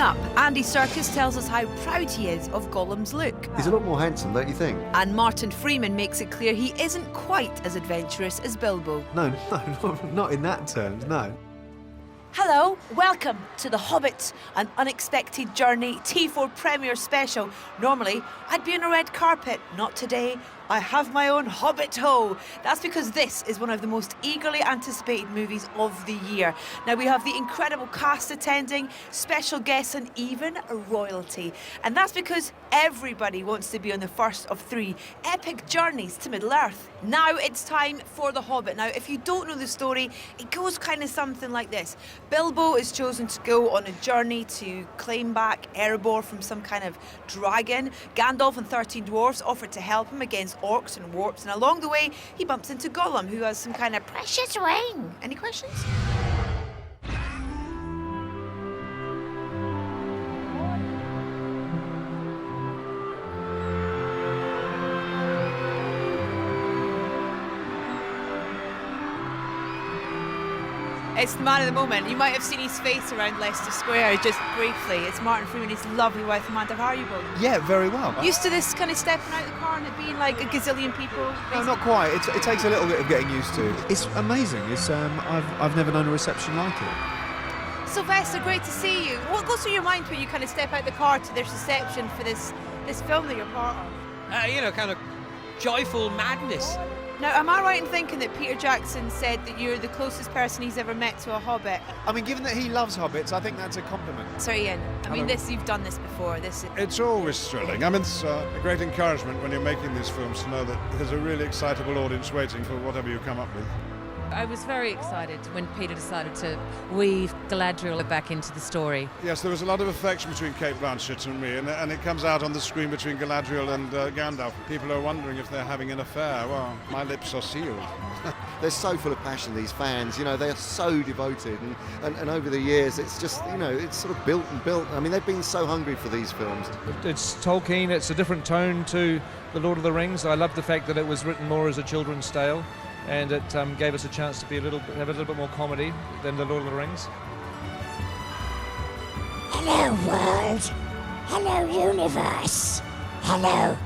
up, Andy Serkis tells us how proud he is of Gollum's look. He's a lot more handsome, don't you think? And Martin Freeman makes it clear he isn't quite as adventurous as Bilbo. No, not in that terms, no. Hello, welcome to The Hobbit, an unexpected journey T4 premiere special. Normally, I'd be on a red carpet. Not today. I have my own Hobbit ho. That's because this is one of the most eagerly anticipated movies of the year. Now, we have the incredible cast attending, special guests and even royalty. And that's because everybody wants to be on the first of 3 epic journeys to Middle-earth. Now it's time for The Hobbit. Now, if you don't know the story, it goes kind of something like this. Bilbo is chosen to go on a journey to claim back Erebor from some kind of dragon. Gandalf and 13 dwarfs offer to help him against orcs and warps, and along the way he bumps into Gollum, who has some kind of precious ring. Any questions? It's the man of the moment. You might have seen his face around Leicester Square just briefly. It's Martin Freeman, his lovely wife Amanda. How are you both? Yeah, very well. Used to this kind of stepping out of the car and it being like a gazillion people? No, not quite. It takes a little bit of getting used to. It's amazing. I've never known a reception like it. Sylvester, great to see you. What goes through your mind when you kind of step out the car to this reception for this film that you're part of? Kind of joyful madness. Now, am I right in thinking that Peter Jackson said that you're the closest person he's ever met to a hobbit? I mean, given that he loves hobbits, I think that's a compliment. Sorry, Ian. I mean, you've done this before. It's always thrilling. I mean, it's a great encouragement when you're making these films to know that there's a really excitable audience waiting for whatever you come up with. I was very excited when Peter decided to weave Galadriel back into the story. Yes, there was a lot of affection between Kate Blanchett and me, and it comes out on the screen between Galadriel and Gandalf. People are wondering if they're having an affair. Well, my lips are sealed. They're so full of passion, these fans. You know, they are so devoted, and over the years, it's just, you know, it's sort of built and built. I mean, they've been so hungry for these films. It's Tolkien. It's a different tone to The Lord of the Rings. I love the fact that it was written more as a children's tale, and it gave us a chance to have a little bit more comedy than The Lord of the Rings. Hello, world. Hello, universe. Hello,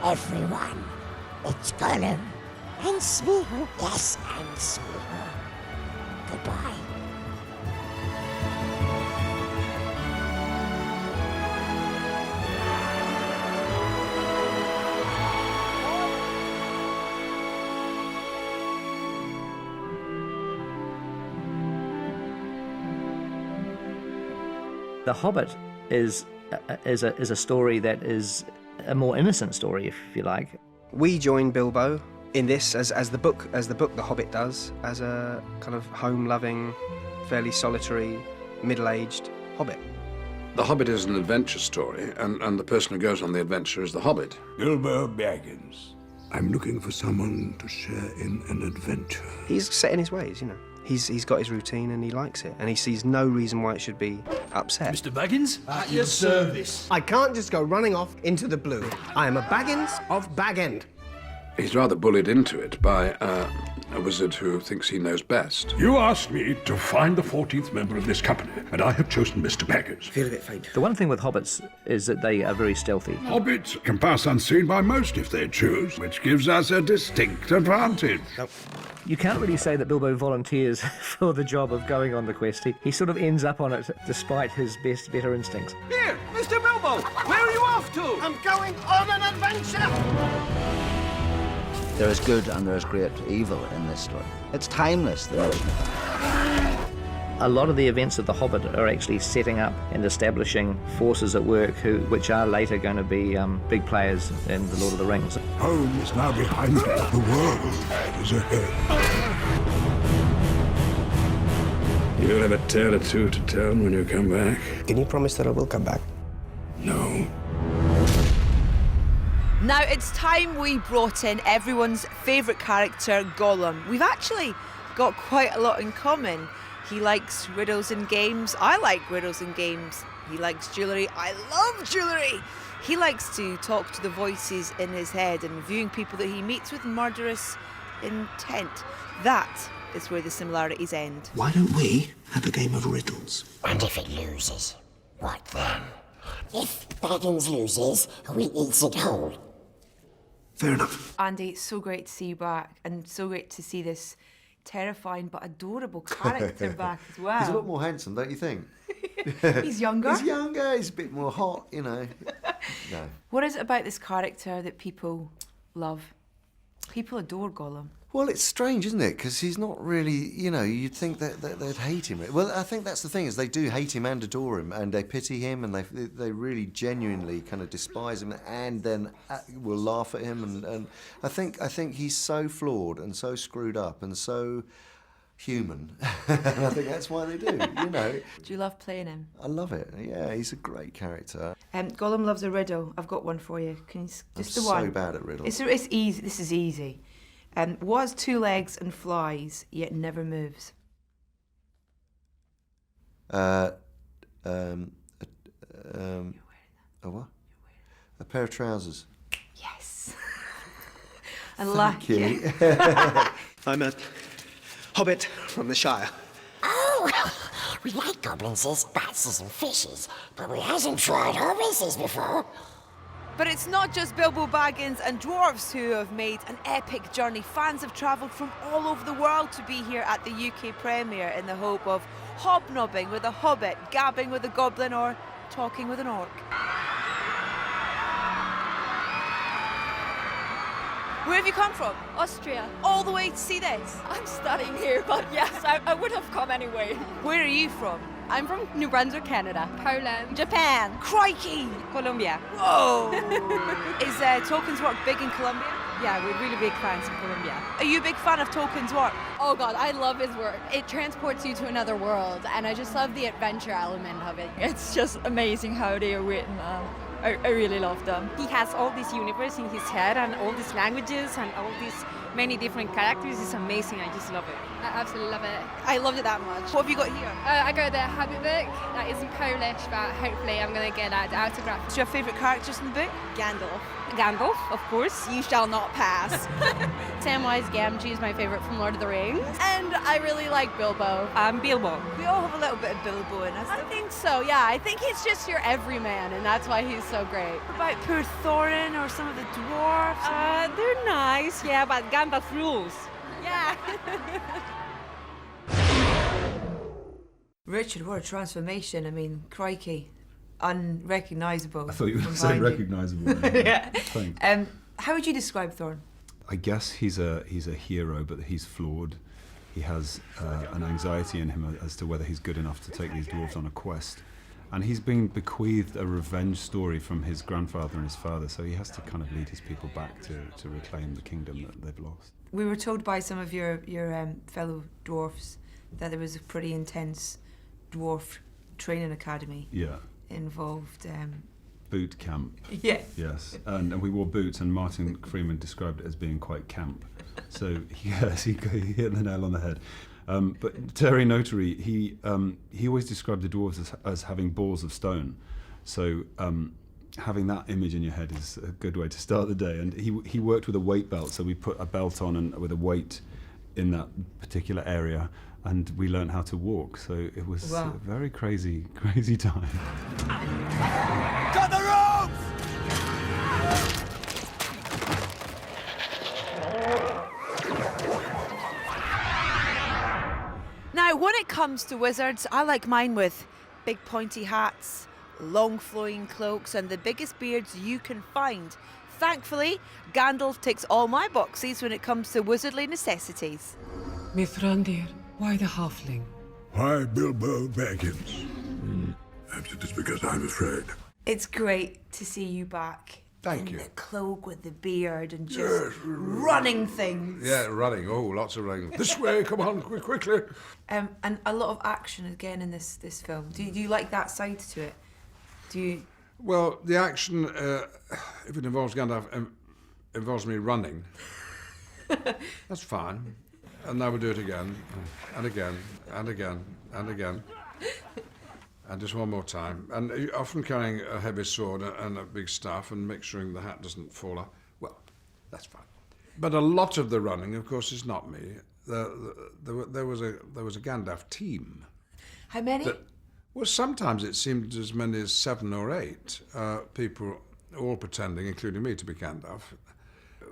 everyone. It's Gollum. And Smeagol. Yes, and Smeagol. Goodbye. The Hobbit is a story that is a more innocent story, if you like. We join Bilbo in this as the book The Hobbit does, as a kind of home-loving, fairly solitary, middle-aged hobbit. The Hobbit is an adventure story, and the person who goes on the adventure is the Hobbit. Bilbo Baggins. I'm looking for someone to share in an adventure. He's set in his ways, you know. He's got his routine and he likes it, and he sees no reason why it should be upset. Mr. Baggins? At your service. I can't just go running off into the blue. I am a Baggins of Bag End. He's rather bullied into it by a wizard who thinks he knows best. You asked me to find the 14th member of this company, and I have chosen Mr. Baggins. Feel a bit faint. The one thing with hobbits is that they are very stealthy. Hobbits can pass unseen by most if they choose, which gives us a distinct advantage. Nope. You can't really say that Bilbo volunteers for the job of going on the quest. He sort of ends up on it despite his better instincts. Here, Mr. Bilbo, where are you off to? I'm going on an adventure! There is good and there is great evil in this story. It's timeless, the notion of that. A lot of the events of The Hobbit are actually setting up and establishing forces at work which are later going to be big players in The Lord of the Rings. Home is now behind me. The world is ahead. You'll have a tale or two to tell when you come back. Can you promise that I will come back? No. Now it's time we brought in everyone's favourite character, Gollum. We've actually got quite a lot in common. He likes riddles and games. I like riddles and games. He likes jewellery. I love jewellery. He likes to talk to the voices in his head and viewing people that he meets with murderous intent. That is where the similarities end. Why don't we have a game of riddles? And if it loses, What then? If Baggins loses, we eat it whole. Fair enough. Andy, it's so great to see you back, and so great to see this terrifying but adorable character back as well. He's a lot more handsome, don't you think? He's younger. He's younger, he's a bit more hot, you know. No. What is it about this character that people love? People adore Gollum. Well, it's strange, isn't it? Because he's not really, you know, you'd think that they'd hate him. Well, I think that's the thing, is they do hate him and adore him, and they pity him, and they really genuinely kind of despise him, and then will laugh at him. And I think he's so flawed and so screwed up and so human. And I think that's why they do, you know. Do you love playing him? I love it. Yeah, he's a great character. Gollum loves a riddle. I've got one for you. Can you just I'm the one? so bad at riddles. It's easy. This is easy. What has 2 legs and flies, yet never moves? A what? A pair of trousers. Yes. And Thank you. I'm a hobbit from the Shire. Oh, we like goblins, bats and fishes, but we hasn't tried hobbits before. But it's not just Bilbo Baggins and dwarves who have made an epic journey. Fans have travelled from all over the world to be here at the UK premiere in the hope of hobnobbing with a hobbit, gabbing with a goblin, or talking with an orc. Where have you come from? Austria. All the way to see this? I'm studying here, but yes, I would have come anyway. Where are you from? I'm from New Brunswick, Canada. Poland. Japan. Crikey! Colombia. Whoa! Is Tolkien's work big in Colombia? Yeah, we're really big fans of Colombia. Are you a big fan of Tolkien's work? Oh God, I love his work. It transports you to another world, and I just love the adventure element of it. It's just amazing how they are written. I really love them. He has all this universe in his head and all these languages and all these many different characters. It's amazing. I just love it. I absolutely love it. I loved it that much. What have you got here? I got the Hobbit book. That is in Polish, but hopefully I'm going to get the autograph. What's your favourite characters in the book? Gandalf. Gandalf, of course. You shall not pass. Samwise Gamgee is my favourite from Lord of the Rings. And I really like Bilbo. Bilbo. We all have a little bit of Bilbo in us. I think so, yeah. I think he's just your everyman, and that's why he's so great. What about poor Thorin or some of the dwarves? They're nice, yeah, but Gandalf rules. Yeah. Richard, what a transformation. I mean, crikey. Unrecognisable. I thought you were going to say recognisable. Yeah. Thanks. How would you describe Thorin? I guess he's a hero, but he's flawed. He has an anxiety in him as to whether he's good enough to take these dwarves on a quest. And he's been bequeathed a revenge story from his grandfather and his father, so he has to kind of lead his people back to reclaim the kingdom that they've lost. We were told by some of your fellow dwarfs that there was a pretty intense dwarf training academy. Yeah. Involved. Boot camp. Yeah. Yes, and we wore boots, and Martin Freeman described it as being quite camp. So yes, he hit the nail on the head. But Terry Notary, he always described the dwarves as having balls of stone. So having that image in your head is a good way to start the day. And he worked with a weight belt, so we put a belt on and with a weight in that particular area, and we learned how to walk. So it was a very crazy time. Got the ropes! Now, when it comes to wizards, I like mine with big pointy hats, long flowing cloaks, and the biggest beards you can find. Thankfully, Gandalf ticks all my boxes when it comes to wizardly necessities. Mithrandir, why the halfling? Why Bilbo Baggins? Perhaps it is because I'm afraid. It's great to see you back. Thank in you. The cloak with the beard and just running things. Yeah, running. Oh, lots of running. This way, come on, quickly. And a lot of action again in this film. Do you like that side to it? Do you? Well, the action, if it involves Gandalf, involves me running. That's fine. And now we'll do it again, and again, and again, and again. And just one more time. And often carrying a heavy sword and a big staff and make sure the hat doesn't fall off. Well, that's fine. But a lot of the running, of course, is not me. There was a Gandalf team. How many? Well, sometimes it seemed as many as 7 or 8 people all pretending, including me, to be Gandalf.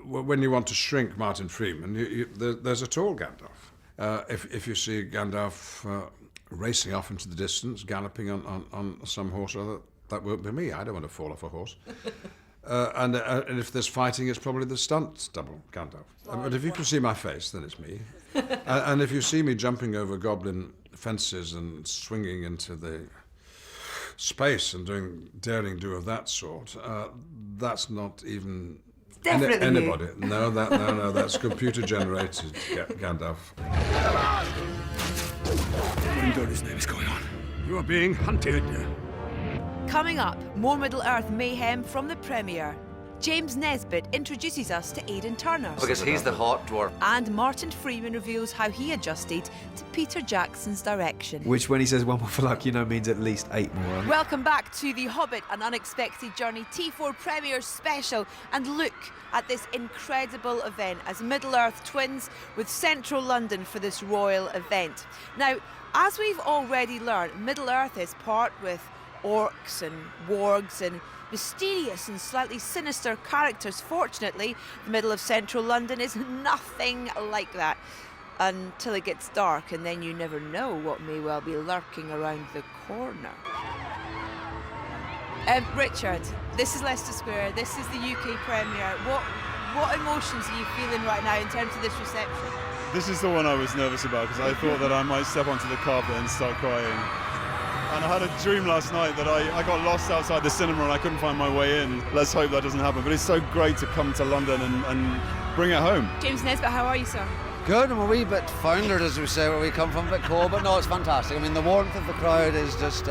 When you want to shrink Martin Freeman, there's a tall Gandalf. If you see Gandalf racing off into the distance, galloping on some horse or other, that won't be me. I don't want to fall off a horse. And if there's fighting, it's probably the stunt double, Gandalf. But if you can see my face, then it's me. And if you see me jumping over goblin fences and swinging into the space and doing daring do of that sort, that's not even anybody. No, that's computer generated Gandalf. What his name is going on? You are being hunted. Coming up, more Middle-earth mayhem from the premiere. James Nesbitt introduces us to Aidan Turner. Because he's the hot dwarf. And Martin Freeman reveals how he adjusted to Peter Jackson's direction. Which, when he says 1 more for luck, you know means at least 8 more. Welcome back to The Hobbit, An Unexpected Journey T4 Premiere Special, and look at this incredible event as Middle-earth twins with Central London for this royal event. Now, as we've already learned, Middle-earth is part with orcs and wargs and mysterious and slightly sinister characters. Fortunately, the middle of central London is nothing like that until it gets dark, and then you never know what may well be lurking around the corner. Richard, this is Leicester Square, this is the UK premiere. What emotions are you feeling right now in terms of this reception? This is the one I was nervous about because I thought that I might step onto the carpet and start crying. And I had a dream last night that I got lost outside the cinema and I couldn't find my way in. Let's hope that doesn't happen. But it's so great to come to London and bring it home. James Nesbitt, how are you, sir? Good, I'm a wee bit foundered, as we say, where we come from, a bit cold, but no, it's fantastic. I mean, the warmth of the crowd is just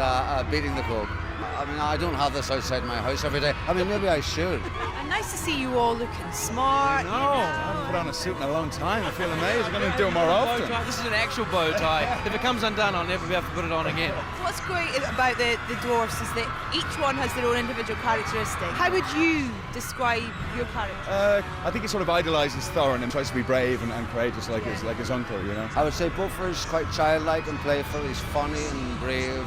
beating the cold. I mean, I don't have this outside my house every day. I mean, maybe I should. And nice to see you all looking smart. No, I haven't put on a suit in a long time. I feel amazed. I'm going to do it more often. This is an actual bow tie. If it comes undone, I'll never be able to put it on again. What's great about the dwarfs is that each one has their own individual characteristic. How would you describe your character? I think he sort of idolises Thorin and tries to be brave and courageous like his uncle, you know. I would say Buffer's quite childlike and playful. He's funny and brave.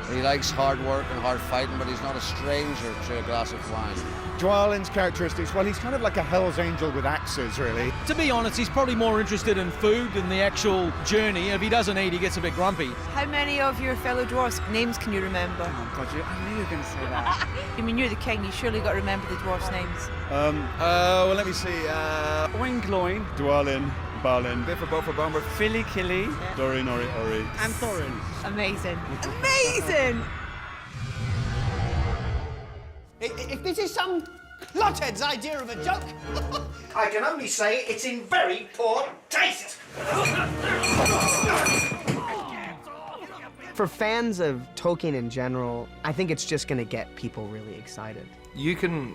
He likes hard work and hard fighting, but he's not a stranger to a glass of wine. Dwalin's characteristics, well, he's kind of like a Hell's Angel with axes, really. To be honest, he's probably more interested in food than the actual journey. If he doesn't eat, he gets a bit grumpy. How many of your fellow dwarfs' names can you remember? Oh, God, I knew you were going to say that. I mean, you're the king, you surely got to remember the dwarfs' names. Well, let me see. Oingloin, Dwalin, Balin, Biffa Boffa Bomber, Philly Killy, Dorin Ori Ori, and Thorin. Amazing. Amazing! If this is some clothead's idea of a joke, I can only say it's in very poor taste. For fans of Tolkien in general, I think it's just going to get people really excited. You can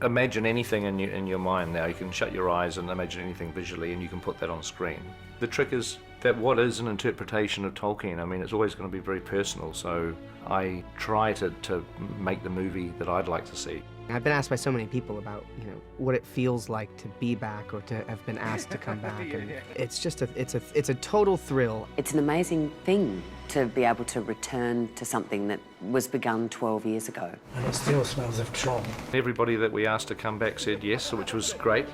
imagine anything in your mind now. You can shut your eyes and imagine anything visually, and you can put that on screen. The trick is that what is an interpretation of Tolkien, I mean, it's always going to be very personal, so I try to make the movie that I'd like to see. I've been asked by so many people about, what it feels like to be back or to have been asked to come back, and it's just it's a total thrill. It's an amazing thing to be able to return to something that was begun 12 years ago. And it still smells of trouble. Everybody that we asked to come back said yes, which was great.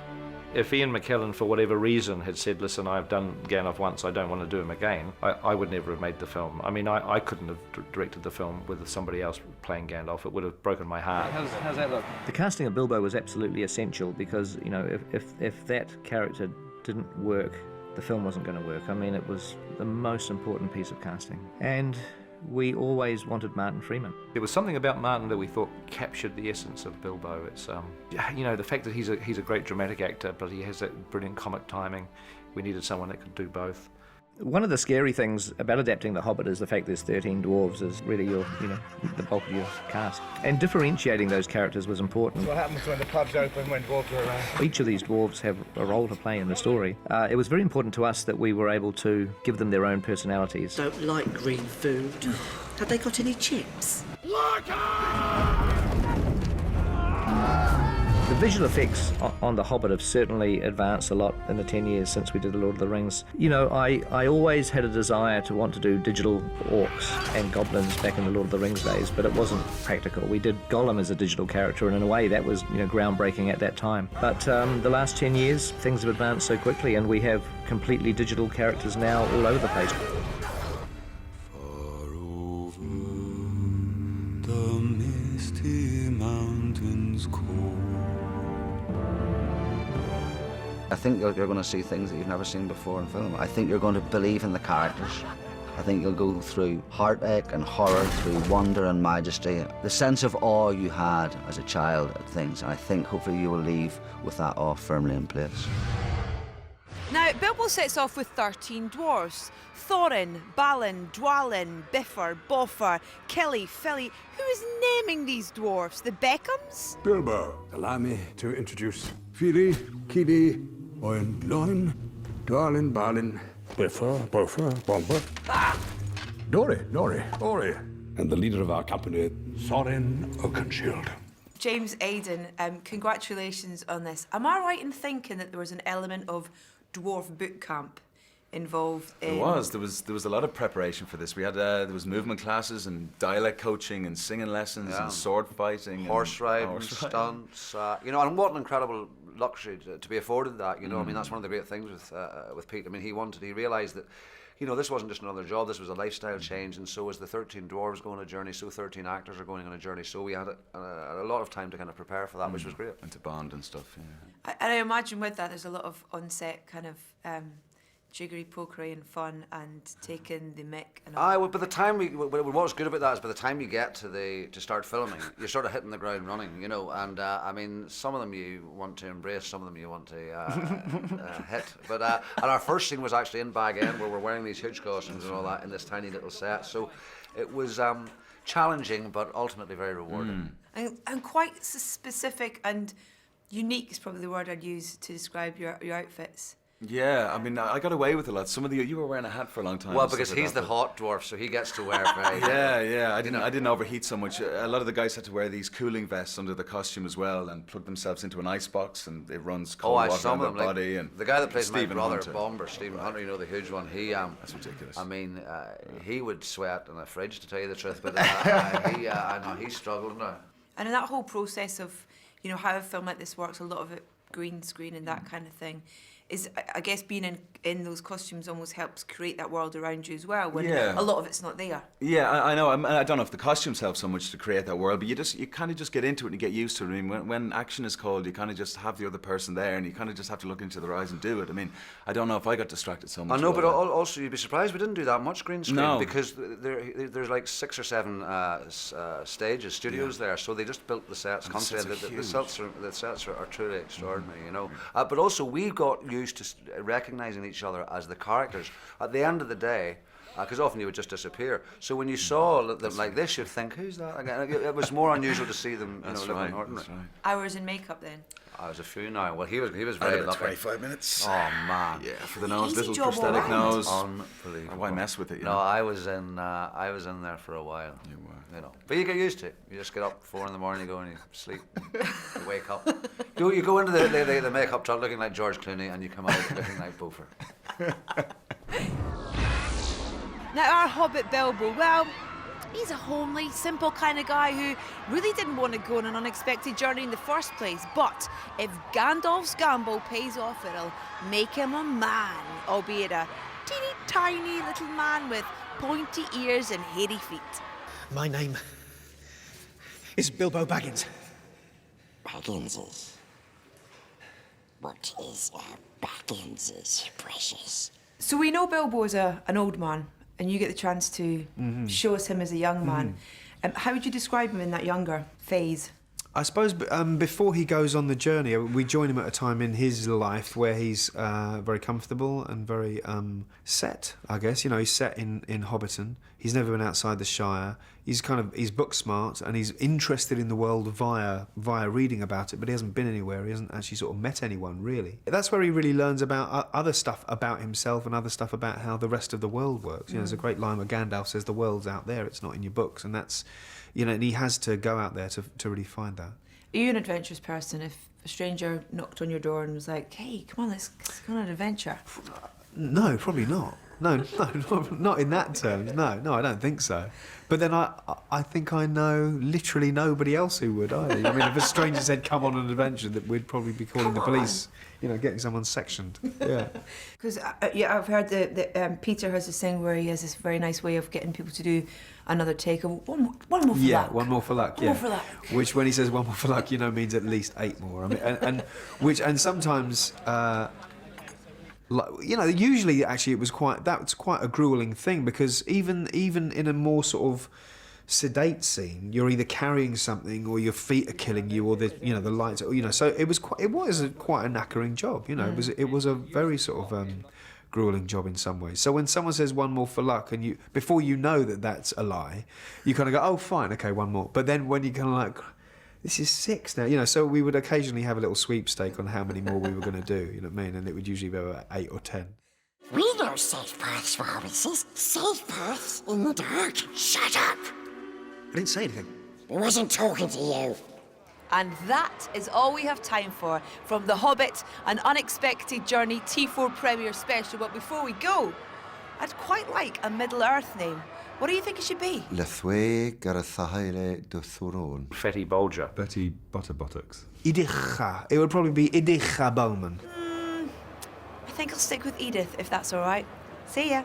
If Ian McKellen, for whatever reason, had said, listen, I've done Gandalf once, I don't want to do him again, I would never have made the film. I mean, I couldn't have directed the film with somebody else playing Gandalf. It would have broken my heart. How's that look? The casting of Bilbo was absolutely essential because, if that character didn't work, the film wasn't going to work. I mean, it was the most important piece of casting. And we always wanted Martin Freeman. There was something about Martin that we thought captured the essence of Bilbo. It's, the fact that he's a great dramatic actor, but he has that brilliant comic timing. We needed someone that could do both. One of the scary things about adapting The Hobbit is the fact there's 13 dwarves is really the bulk of your cast. And differentiating those characters was important. What happens when the pub's open when dwarves are around? Each of these dwarves have a role to play in the story. It was very important to us that we were able to give them their own personalities. Don't like green food. Have they got any chips? The visual effects on The Hobbit have certainly advanced a lot in the 10 years since we did The Lord of the Rings. You know, I always had a desire to want to do digital orcs and goblins back in The Lord of the Rings days, but it wasn't practical. We did Gollum as a digital character, and in a way that was, you know, groundbreaking at that time. But the last 10 years, things have advanced so quickly, and we have completely digital characters now all over the place. The misty mountains cold. I think you're going to see things that you've never seen before in film. I think you're going to believe in the characters. I think you'll go through heartache and horror, through wonder and majesty. The sense of awe you had as a child at things, and I think hopefully you will leave with that awe firmly in place. Now, Bilbo sets off with 13 dwarfs. Thorin, Balin, Dwalin, Bifur, Bofur, Killy, Filly. Who is naming these dwarfs? The Beckhams? Bilbo, allow me to introduce Fili, Kili, Owen, Loin, Dwalin, Balin, Bifur, Bofur, Bomber, Nori, Ori, and the leader of our company, Thorin Oakenshield. James Aiden, congratulations on this. Am I right in thinking that there was an element of dwarf boot camp involved in... There was a lot of preparation for this. We had there was movement classes and dialect coaching and singing lessons and sword fighting, horse riding, stunts. You know, and what an incredible luxury to be afforded that. You know, I mean, that's one of the great things with Pete. I mean, he realised that, you know, this wasn't just another job. This was a lifestyle change, and so as the 13 dwarves go on a journey, so 13 actors are going on a journey. So we had a lot of time to kind of prepare for that, which was great. And to bond and stuff. Yeah. And I imagine with that, there's a lot of on-set kind of jiggery pokery and fun and taking the mick and all. Well, by the time what was good about that is by the time you get to start filming, you're sort of hitting the ground running, you know. And I mean, some of them you want to embrace, some of them you want to hit. But and our first scene was actually in Bag End, where we're wearing these huge costumes and all that in this tiny little set. So it was challenging, but ultimately very rewarding. And quite specific and unique is probably the word I'd use to describe your outfits. Yeah, I mean, I got away with a lot. Some of you were wearing a hat for a long time. Well, because he's the hot dwarf, so he gets to wear very. Yeah. I didn't overheat so much. A lot of the guys had to wear these cooling vests under the costume as well, and plug themselves into an ice box, and it runs cold water on their body. And the guy that plays my brother, Hunter. Bomber, Stephen Hunter, you know, the huge one. He that's ridiculous. I mean, he would sweat in a fridge, to tell you the truth, but I know he's struggling now. And in that whole process of, you know, how a film like this works, a lot of it green screen and that kind of thing. Is, I guess, being in those costumes almost helps create that world around you as well, when a lot of it's not there. Yeah, I know. I don't know if the costumes help so much to create that world, but you kind of just get into it and you get used to it. I mean, when action is called, you kind of just have the other person there, and you kind of just have to look into their eyes and do it. I mean, I don't know if I got distracted so much. I know, but also you'd be surprised we didn't do that much green screen, because there's like 6 or 7 stages, studios there, so they just built the sets constantly. The sets are truly extraordinary, you know. But also we got used to recognising each other as the characters. At the end of the day, because often you would just disappear. So when you saw them like this, you'd think, who's that again? It was more unusual to see them, living ordinary. Hours in makeup then? I was a few now. Well, he was very lucky. 25 minutes. Oh man! Yeah, for the nose, Easy little prosthetic nose. Unbelievable. Why mess with it? You no, know? I was in there for a while. You were. You know, but you get used to it. You just get up 4 in the morning, you go and you sleep, you wake up. You go into the makeup truck looking like George Clooney, and you come out looking like Beaufort. Now our Hobbit Bilbo, well, he's a homely, simple kind of guy who really didn't want to go on an unexpected journey in the first place. But if Gandalf's gamble pays off, it'll make him a man, albeit a teeny tiny little man with pointy ears and hairy feet. My name is Bilbo Baggins. Bagginses. What is Bagginses, precious? So we know Bilbo's an old man, and you get the chance to show us him as a young man. How would you describe him in that younger phase? I suppose before he goes on the journey, we join him at a time in his life where he's very comfortable and very set, I guess. You know, he's set in Hobbiton. He's never been outside the Shire. He's book smart, and he's interested in the world via reading about it, but he hasn't been anywhere. He hasn't actually sort of met anyone, really. That's where he really learns about other stuff about himself and other stuff about how the rest of the world works. You know, there's a great line where Gandalf says, "The world's out there, it's not in your books," and that's, you know, and he has to go out there to really find that. Are you an adventurous person? If a stranger knocked on your door and was like, hey, come on, let's go on an adventure? No, probably not. No, not in that terms. No, I don't think so. But then I think I know literally nobody else who would either. I mean, if a stranger said, come on an adventure, that we'd probably be calling the police, you know, getting someone sectioned. Yeah. Because, I've heard that Peter has this thing where he has this very nice way of getting people to do another take of one more for luck. Yeah, one more for luck, One more for luck. Which, when he says one more for luck, you know, means at least 8 more. I mean, and sometimes... you know, usually actually that's quite a grueling thing, because even in a more sort of sedate scene, you're either carrying something or your feet are killing you, or the lights, you know. So it was quite a knackering job, you know. It was a very sort of grueling job in some ways. So when someone says one more for luck, and before you know that that's a lie, you kind of go, oh fine, okay, one more. But then when you kind of like, this is 6 now, you know, so we would occasionally have a little sweepstake on how many more we were going to do, you know what I mean? And it would usually be about 8 or 10. We know safe paths for hobbitses. Safe paths in the dark. Shut up! I didn't say anything. I wasn't talking to you. And that is all we have time for from The Hobbit, An Unexpected Journey T4 Premiere Special. But before we go, I'd quite like a Middle-earth name. What do you think it should be? Lethwe Garathaire de Thoron. Fatty Bulger. Betty Butterbuttocks. Idicha. It would probably be Idicha Bowman. I think I'll stick with Edith, if that's all right. See ya.